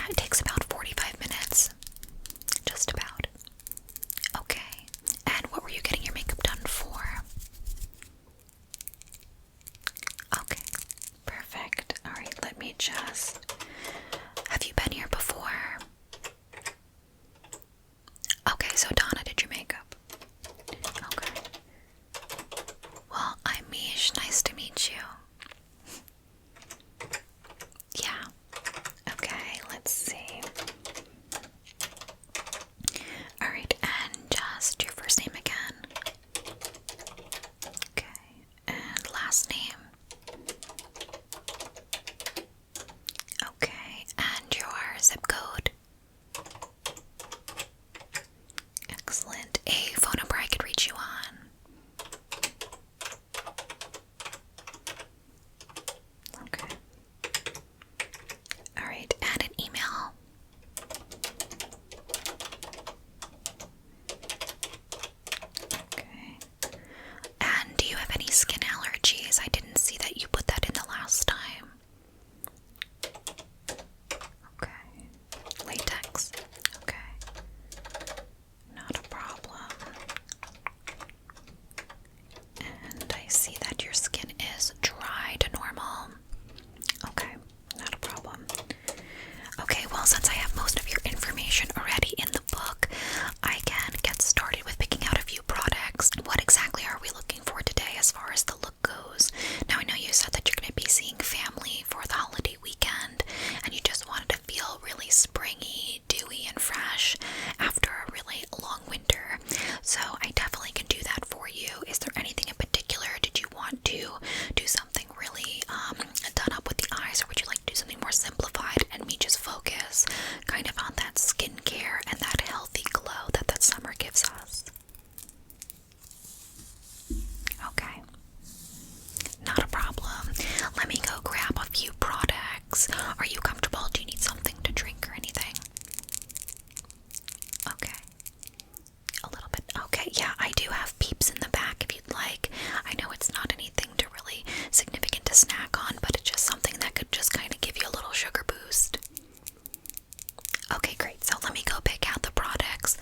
it takes about 45 minutes. Just about. Okay. And what were you getting your makeup done for? Okay. Perfect. Alright, let me just... Have you been here before? Okay, so Donna did your makeup. Okay. Well, I'm Mish. Nice to meet you. Yeah. Okay, let's see. Alright, and just your first name again. Okay, and last name. Okay, and your zip code. Excellent. A phone number I could reach you on. Okay. Alright, and an email. Okay. And do you have any skin allergies? I didn't see that you put that in the last time. Okay. Latex. Okay. Not a problem. And I see that your skin is dry to normal. Okay, not a problem. Okay, well, since I have most of your information already in the book, I can get started with picking out a few products. What exactly are we looking for today as far as the look goes? Now, I know you said that you're going to be seeing family for the holiday weekend, and you just wanted to feel really springy, dewy, and fresh after a really long winter. So I definitely can do that for you. Is there anything in particular? Did you want to do something really done up with the eyes, or would you like to do something more simplified and me just focus kind of on that skincare and that healthy glow that that summer gives us? Okay. Not a problem. Let me go grab a few products. Are you comfortable? Do you need something to drink or anything? Okay. A little bit. Okay, yeah, I do have Peeps in the back if you'd like. I know it's not anything to really significant to snack on, but it's just something that could just kind of give you a little sugar boost. Okay, great. So let me go pick out the products,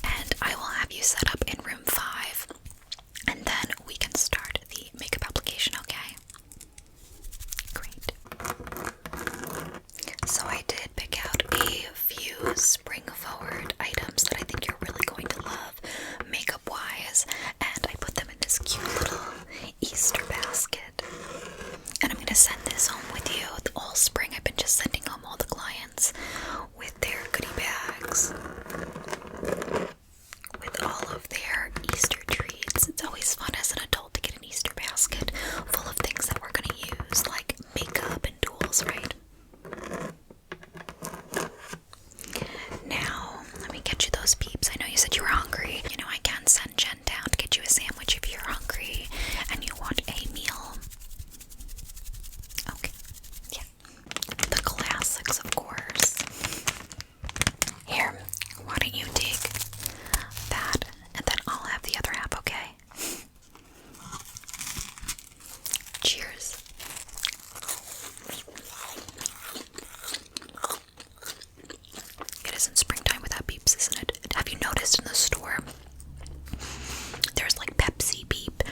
and I will have you set up in room 5, and then we can start the makeup application, okay? Great. So I did pick out a few spring-forward items that I think you're really going to love makeup-wise, and I put them in this cute little Easter basket. And I'm going to send this home with you. All spring I've been just sending home all the clients with their goodie bags, with all of their Easter treats. It's always fun as an adult to get an Easter basket full of things that we're going to use, like makeup and tools, right? Now, let me get you those Peeps. I know you said you were hungry. You know, I can send Jen down to get you a sandwich if you're hungry and you want a meal. Okay, yeah. The classics, of course. Here, why don't you take that, and then I'll have the other half, okay? Cheers. It isn't springtime without Peeps, isn't it? Have you noticed in the store, there's like Pepsi Peep,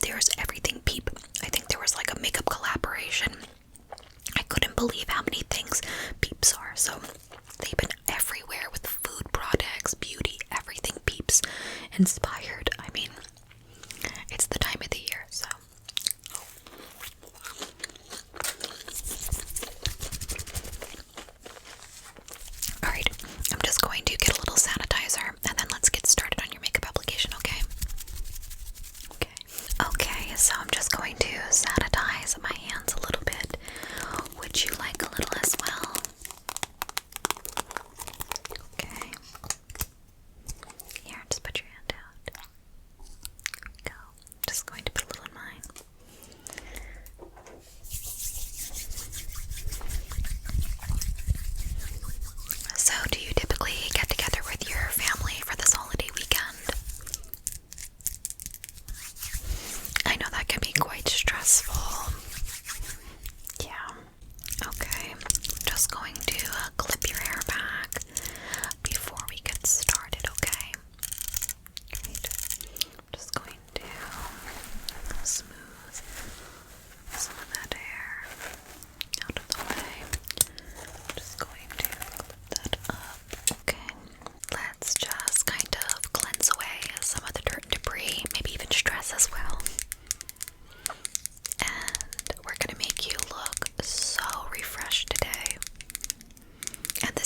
there's everything Peep. I think there was like a makeup collaboration. I couldn't believe how many things Peeps are. So they've been everywhere with food products, beauty, everything Peeps inspired. I mean, it's the time of the year, so. Alright, I'm just going to get a little sanitizer, and then let's get started on your makeup application, okay? Okay, so I'm just going to sanitize my hands a little bit. Would you like a little as well? Okay. Here, just put your hand out. There we go. Just going to put a little in mine. So, do you typically get together with your family for this holiday weekend? I know that can be quite stressful.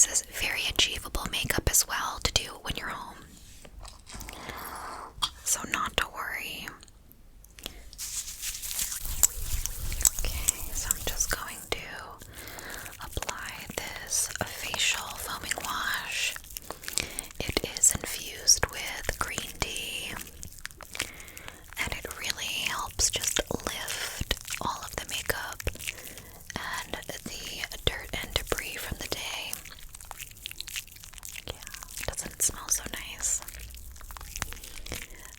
this is very achievable makeup as well to do when you're home. So not to worry. Okay, so I'm just going to apply this facial foaming wash. It is infused with green tea, and it really helps just lift all of the makeup and the dirt and debris from the day. Yeah, doesn't it smell so nice?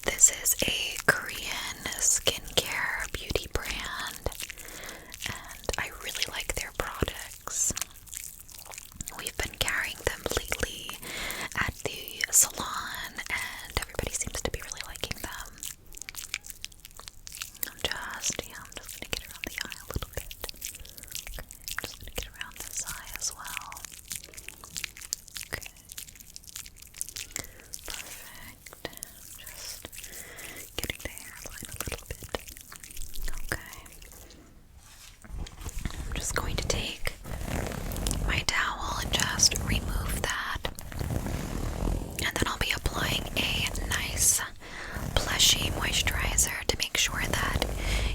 This is a Korean skincare beauty brand, and I really like their products. We've been carrying them lately at the salon, and everybody seems to be really liking them. I'm just gonna get around the eye a little bit. Okay, I'm just gonna get around this eye as well. Okay. Perfect. Just getting the hairline a little bit. Okay. I'm just going to take my towel and just remove that. And then I'll be applying a nice plushy moisturizer to make sure that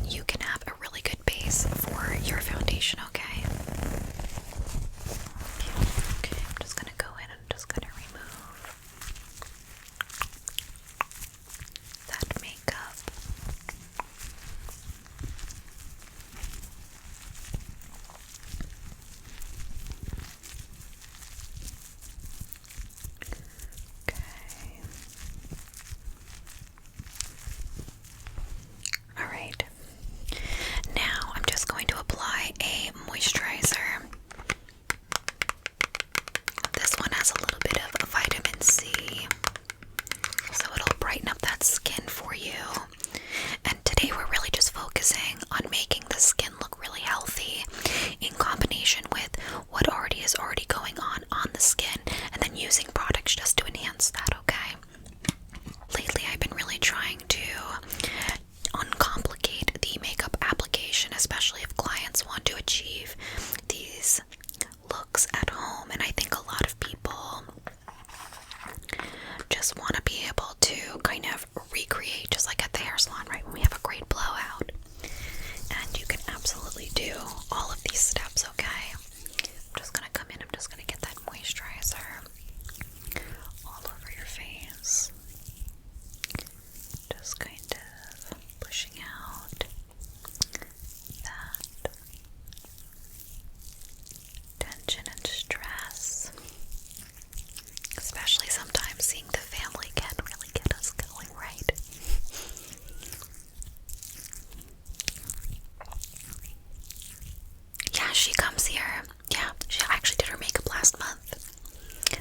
you can have a really good base for your foundation, okay? Okay, I'm just gonna go in and just gonna remove that makeup. Okay. Alright. Now I'm just going to apply a moisturizer. This one has a little bit of vitamin C, so it'll brighten up that skin for you. And today we're really just focusing on making the skin look really healthy in combination with what is already going on the skin, and then using products just to enhance that, okay? Lately I've been really trying to uncomplicate the makeup application, especially if clients want to achieve these looks at home, and I think a lot of people just want to be able to kind of recreate, just like at the hair salon, right, when we have a great blowout. And you can absolutely do all of these steps, okay? I'm just gonna come in, I'm just gonna get that moisturizer all over your face. Just kind of pushing out that tension and stress. Especially sometimes seeing the family can really get us going, right? Yeah, she comes here. Yeah, she actually did her makeup last month.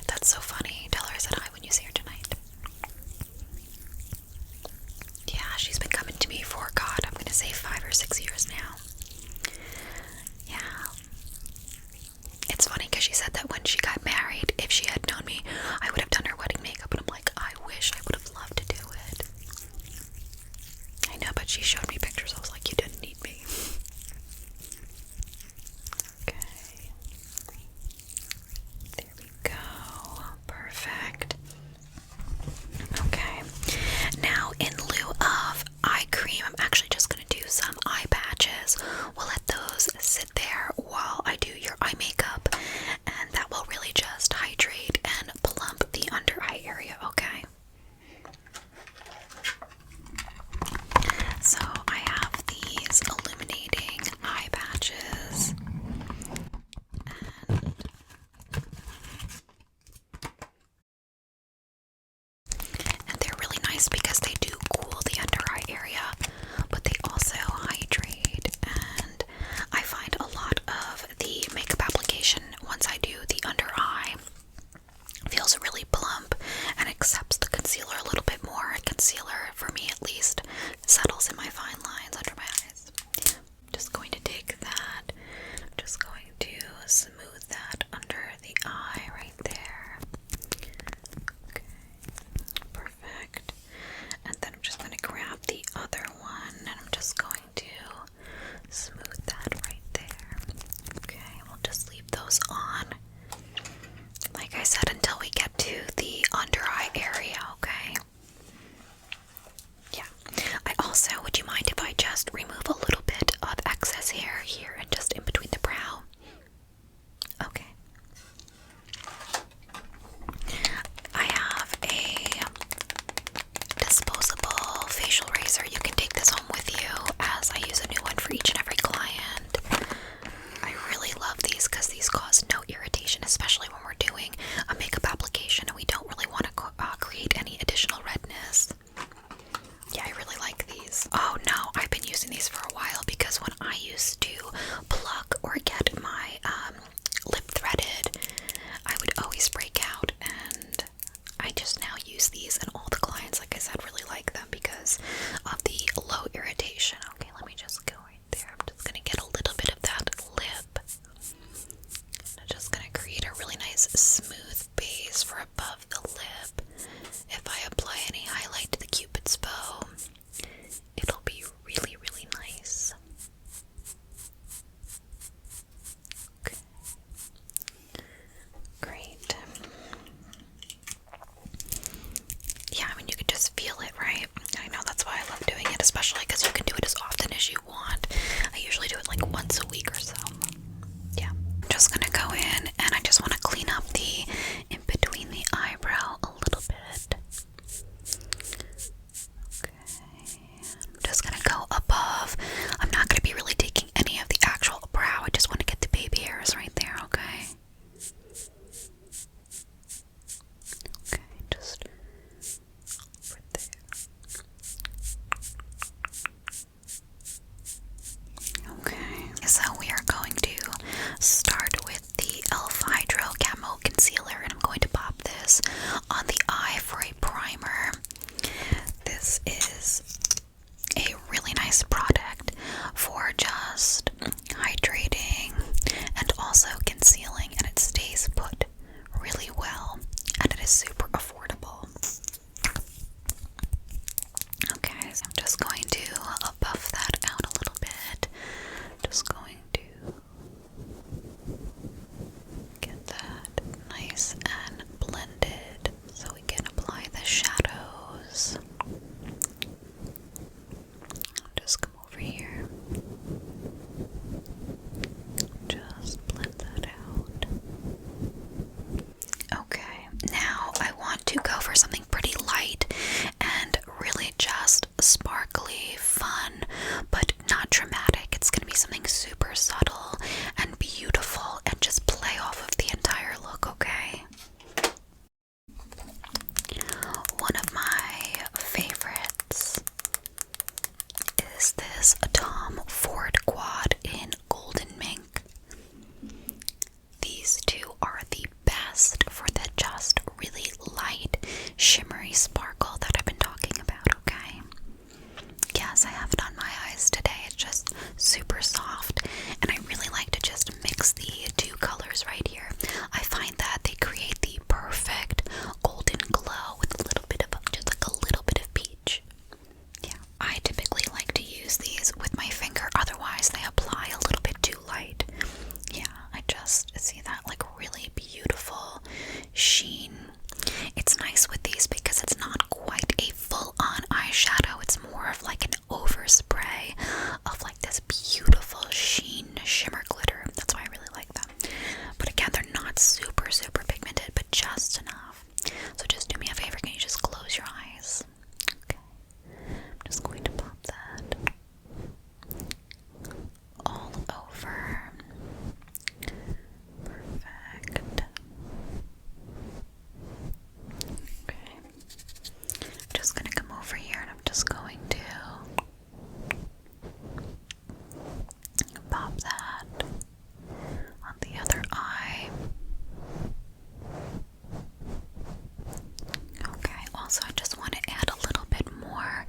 That's so funny. Tell her I said hi when you see her tonight. Yeah, she's been coming to me for, God, I'm gonna say 5 or 6 years now. Yeah. It's funny because she said that when she got married, if she had known me, I would have done her wedding makeup, and I'm like, I wish I would have loved to do it. I know, but she showed me pictures, I was like, you didn't need me. Okay. There we go. Perfect. Okay. Now, in lieu of eye cream, I'm actually just going to do some eye patches. We'll let those sit there while I do your eye makeup, and that will really just hydrate and plump the under eye area, okay? So I have these illuminating eye patches, and they're really nice because they do cool the under eye area, but they also hydrate. And I find a lot of the makeup application, once I do the under eye, feels really plump and accepts the concealer a little bit more. Concealer, for me at least, settles in my fine lines under my eyes. Just going to take that, just going to smooth that under the eye right there. Okay, perfect. And then I'm just going to grab the other one, and I'm just going to smooth that right there. Okay, we'll just leave those on. nice smooth base for above the lip. If I apply any highlight to the Cupid's bow, it'll be really, really nice. Okay. Great. Yeah, I mean, you can just feel it, right? I know, that's why I love doing it, especially because you can do it as often as you want. I usually do it like once a week or so. Yeah. I'm just gonna go in and I just want to clean up the in between the eyebrow a little bit. Okay. I'm just gonna go above. I'm not gonna be really taking any of the actual brow. I just want to get the baby hairs right there, okay? Okay, just over there. Okay, so we are going to start with the e.l.f. Hydro Camo Concealer, and I'm going to pop this on the eye for a primer. This is a really nice product for just hydrating and also concealing, and it stays put really well, and it is super affordable. Okay, so I'm just going to buff that out a little bit. Just going to get that nice and blended so we can apply the shadows. Just come over here. Just blend that out. Okay, now I want to go for something pretty light and really just sparkly, fun, but not dramatic. It's gonna be something super subtle and beautiful and just play off of the entire look, okay? One of my favorites is this Tom Ford Quad in Golden Mink. These two are the best for the just really light, shimmery sparkle that I've been talking about, okay? Yes, I have it on my eyes today. It's just super soft, and I really like to just mix the two colors right here. I find that they create the perfect golden glow with a little bit of, just like a little bit of peach. Yeah, I typically like to use these with my finger, otherwise they apply a little bit too light. Yeah, I just see that like really beautiful sheen. It's nice with these because it's not quite a full-on eyeshadow. It's more of like an overspray of like this beautiful sheen shimmer glitter. That's why I really like them. But again, they're not super, super pigmented, but just enough. So just do me a favor, can you just close your eyes? Okay. I'm just going to pop that all over. Perfect. Okay. I'm just gonna come over here and I'm just going to pop that on the other eye. Okay, also I just want to add a little bit more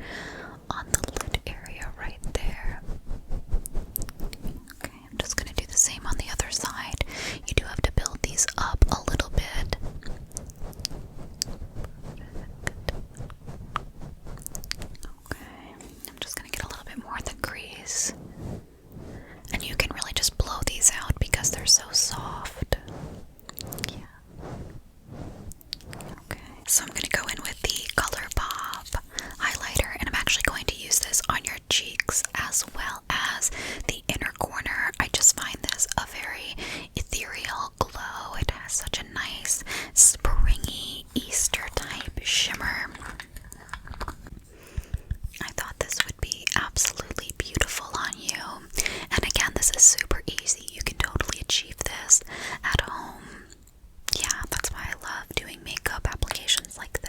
on the lid area right there. Okay, I'm just going to do the same on the other side. You do have to build these up a little bit. Okay, I'm just going to get a little bit more of the crease. And you can really just blow these out because they're so soft. Yeah. Okay, so I'm going to go in with the ColourPop highlighter, and I'm actually going to use this on your cheeks as well as the inner corner. I just find this a very ethereal glow. It has such a nice springy Easter type shimmer. I thought this would be absolutely beautiful on you. And again, this is super easy. You can totally achieve this at home. Yeah, that's why I love doing makeup applications like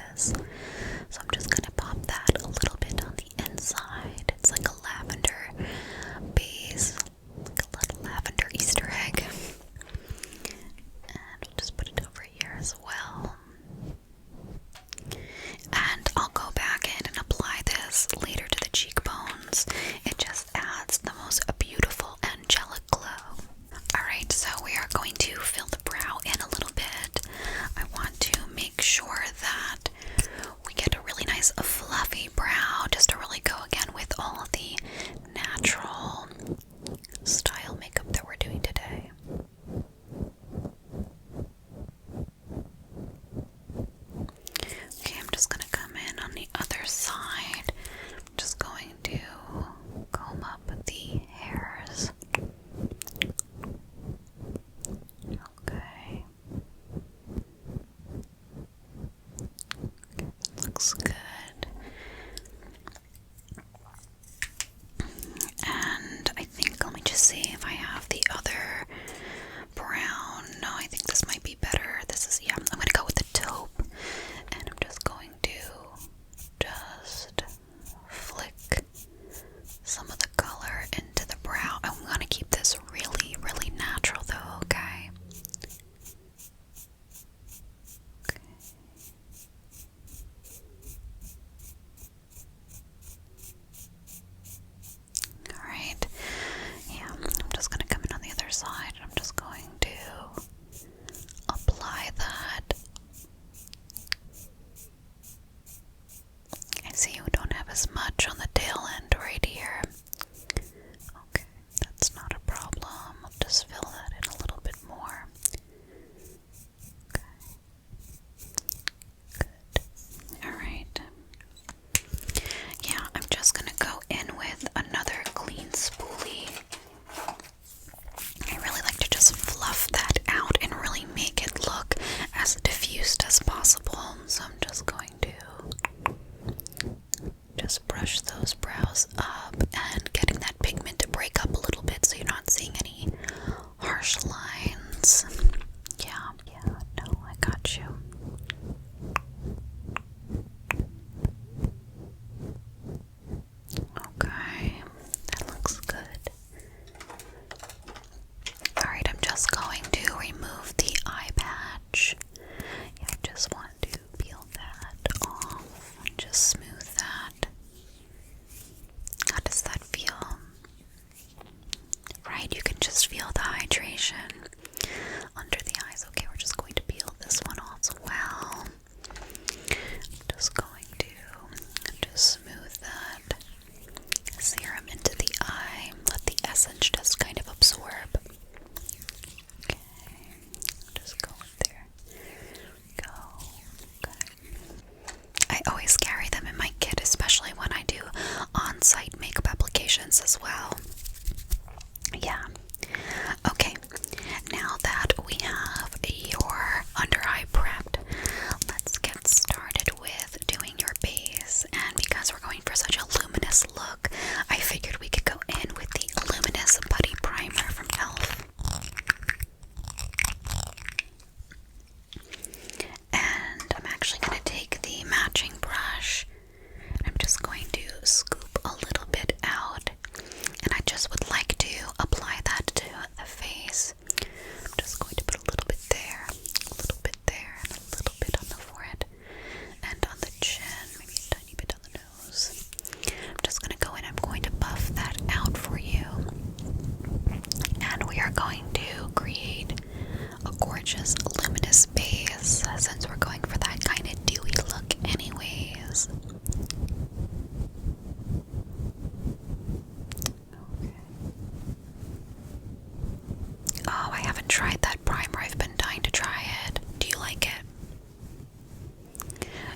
matching brush. I'm just going to scoop a little bit out, and I just would like to apply that to the face. I'm just going to put a little bit there, a little bit there, and a little bit on the forehead, and on the chin, maybe a tiny bit on the nose. I'm just going to go in, I'm going to buff that out for you, and we are going to create a gorgeous luminous base, since we're going for that kind of dewy look anyways. Okay. Oh, I haven't tried that primer. I've been dying to try it. Do you like it?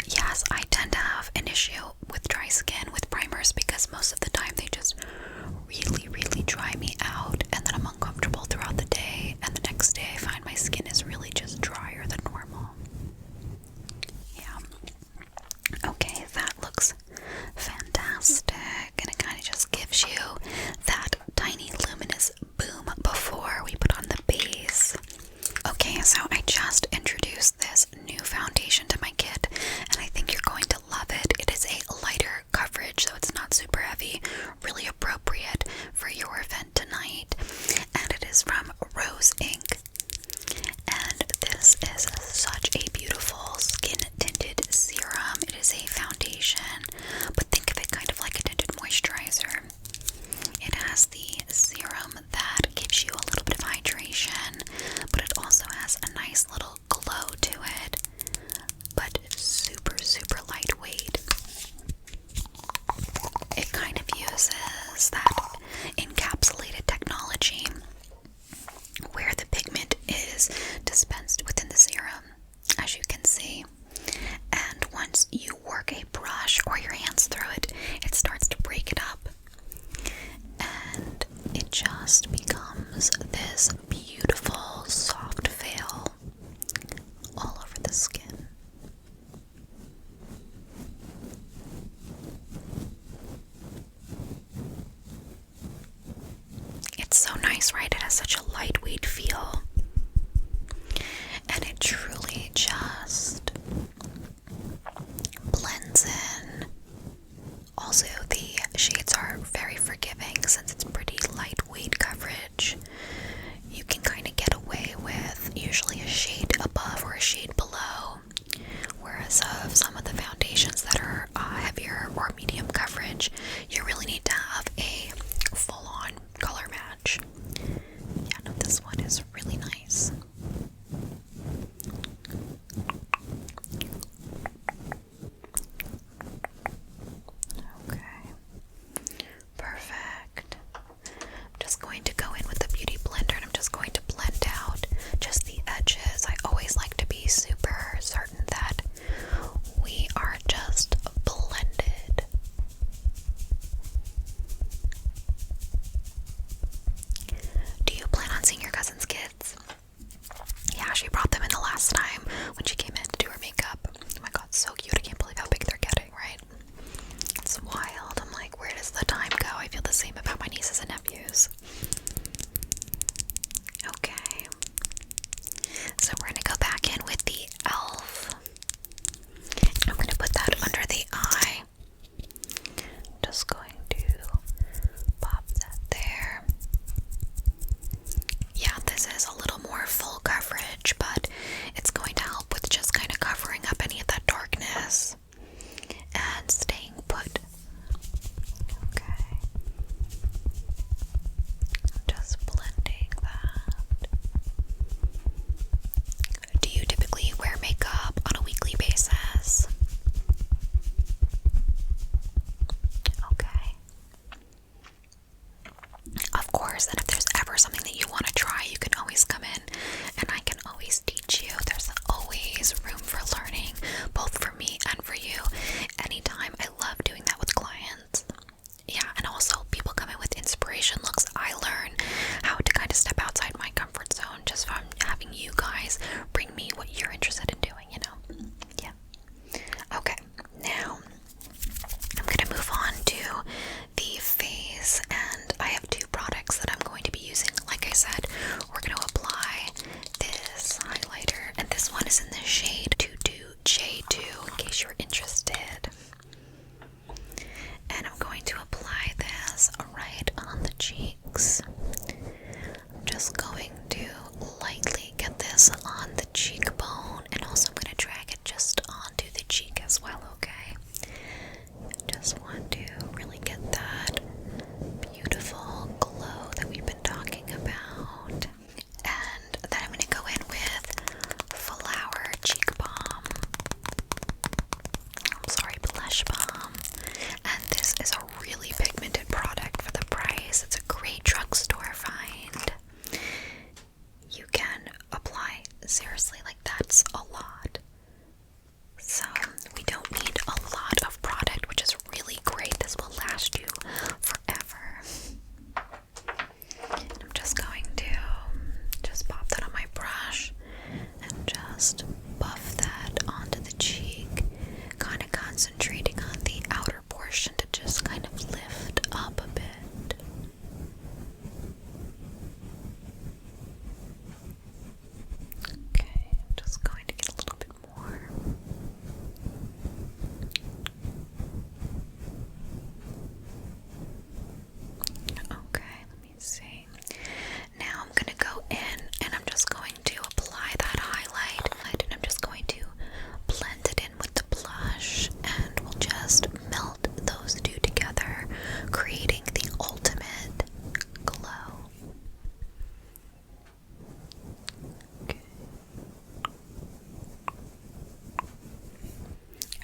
Yes, I tend to have an issue with dry skin with primers because most of the time they just really dry me out, and then I'm uncomfortable throughout the day, and the next day I find my skin is really just drier than normal. Yeah. Okay, that looks fantastic, and it kind of just gives you that tiny luminous boom before we put on the base. Okay, so I just introduced this new foundation to my kit, and I think you're going to love it. It is a lighter coverage, so it's not super heavy, really appropriate for your event tonight, and it is from Rose Ink. And this is such a beautiful skin tinted serum. It is a foundation, but think of it kind of like a tinted moisturizer. It has the serum that gives you a little bit of hydration, but it also has a nice little glow to it, but super lightweight. It kind of uses that encapsulated technology where the pigment is dispensed within the serum, as you can see. And once you work a brush or your hands through it, it starts to break it up. And it just becomes this beautiful soft veil all over the skin. It's so nice, right? It has such a lightweight feel. And it truly just blends in. Also, the shades are very forgiving since it's pretty lightweight coverage. You can kind of get away with usually a shade above or a shade below, whereas of some of the foundations that are heavier or medium coverage, you really need to have a full-on color match. Yeah, no, this one is really nice. just buff that onto the cheek, kind of concentrating on the outer portion to just kind of lift up a bit. Okay, I'm just going to get a little bit more. Okay, let me see. Now I'm gonna go in and I'm just going to apply that highlight, and I'm just going to blend it in with the blush, and we'll just melt those two together, creating the ultimate glow. Okay.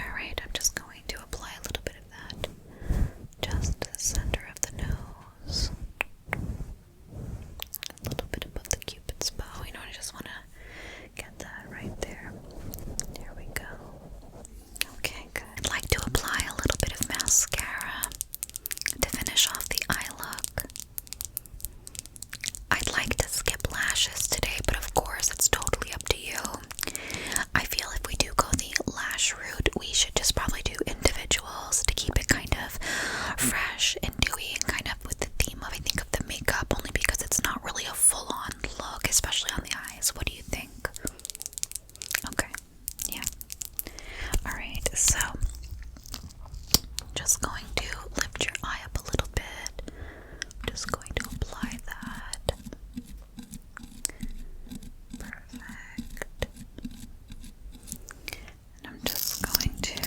Alright, I'm just going to apply a little bit of that just to the center of the nose. A little bit above the cupid's bow. You know, I just want to get that right there. There we go. Okay, good. I'd like to apply a little bit of mascara to finish off the eye look. I'd like to skip lashes today, but of course it's totally up to you. I feel if we do go the lash route, we should just probably do individuals to keep it kind of fresh and dewy and kind of with the theme of, I think, of the makeup, only because it's not really a full-on look, especially on the eyes. What do you think? Okay, yeah. Alright, so just going to lift your eye up a little bit. Just going to apply that. Perfect. And I'm just going to,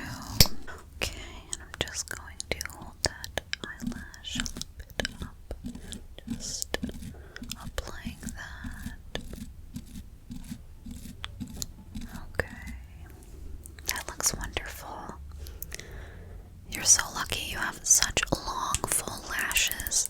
okay, and I'm just going to hold that eyelash a little bit up. Just applying that. Okay. That looks wonderful. You're so lucky you have such long, full lashes.